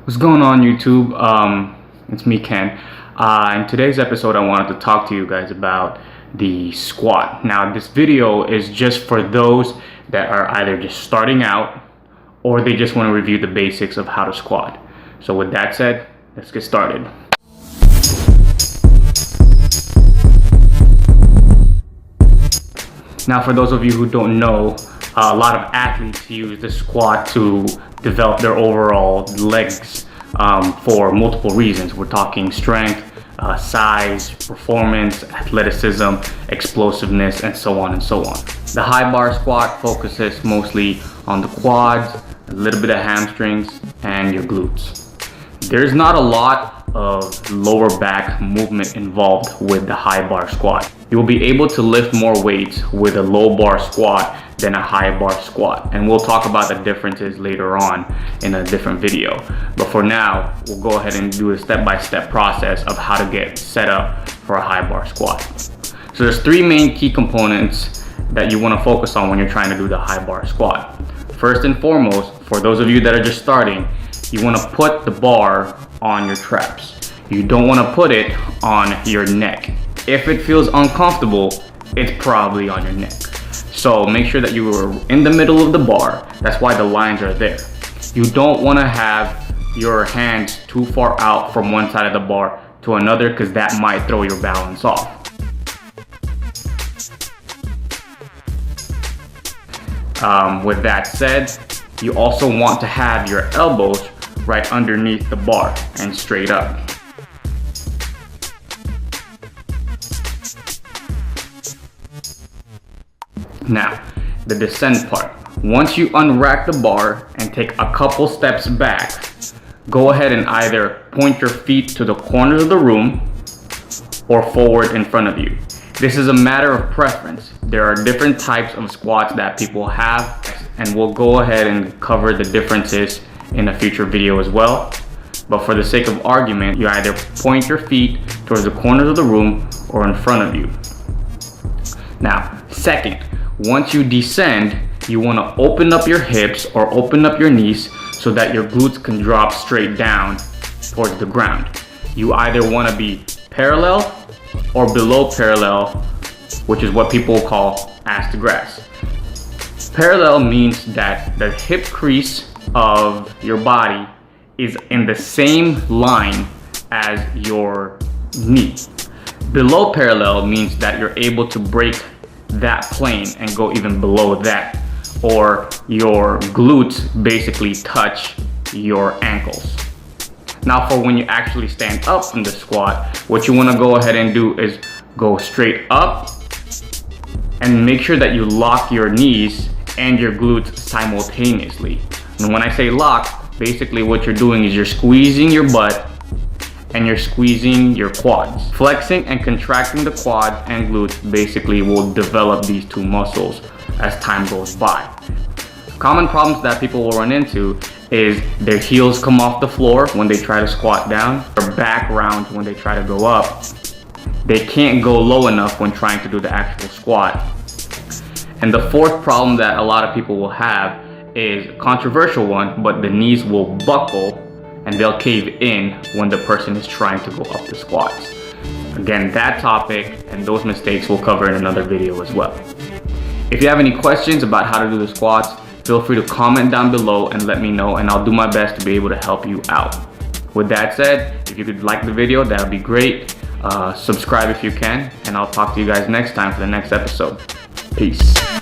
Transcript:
What's going on, YouTube? It's me, Ken. In today's episode, I wanted to talk to you guys about the squat. Now, this video is just for those that are either just starting out or they just want to review the basics of how to squat. So with that said, let's get started. Now, for those of you who don't know, a lot of athletes use the squat to develop their overall legs for multiple reasons. We're talking strength, size, performance, athleticism, explosiveness, and so on and so on. The high bar squat focuses mostly on the quads, a little bit of hamstrings, and your glutes. There's not a lot of lower back movement involved with the high bar squat. You will be able to lift more weights with a low bar squat than a high bar squat, and we'll talk about the differences later on in a different video. But for now, we'll go ahead and do a step-by-step process of how to get set up for a high bar squat. So there's three main key components that you want to focus on when you're trying to do the high bar squat. First and foremost, for those of you that are just starting, you want to put the bar on your traps. You don't want to put it on your neck. If it feels uncomfortable, it's probably on your neck. So make sure that you are in the middle of the bar. That's why the lines are there. You don't want to have your hands too far out from one side of the bar to another, because that might throw your balance off. With that said, you also want to have your elbows right underneath the bar and straight up. Now, the descent part. Once you unrack the bar and take a couple steps back, go ahead and either point your feet to the corners of the room or forward in front of you. This is a matter of preference. There are different types of squats that people have, and we'll go ahead and cover the differences in a future video as well. But for the sake of argument, you either point your feet towards the corners of the room or in front of you. Now, second, once you descend, you want to open up your hips or open up your knees so that your glutes can drop straight down towards the ground. You either want to be parallel or below parallel, which is what people call ass to grass. Parallel means that the hip crease of your body is in the same line as your knee. Below parallel means that you're able to break that plane and go even below that, or your glutes basically touch your ankles. Now, for when you actually stand up from the squat, what you want to go ahead and do is go straight up and make sure that you lock your knees and your glutes simultaneously. And when I say lock, basically what you're doing is you're squeezing your butt and you're squeezing your quads. Flexing and contracting the quads and glutes basically will develop these two muscles as time goes by. Common problems that people will run into is their heels come off the floor when they try to squat down, or back rounds when they try to go up. They can't go low enough when trying to do the actual squat. And the fourth problem that a lot of people will have is a controversial one, but the knees will buckle and they'll cave in when the person is trying to go up the squats. Again, that topic and those mistakes we'll cover in another video as well. If you have any questions about how to do the squats, feel free to comment down below and let me know, and I'll do my best to be able to help you out. With that said, if you could like the video, that would be great. Subscribe if you can, and I'll talk to you guys next time for the next episode. Peace.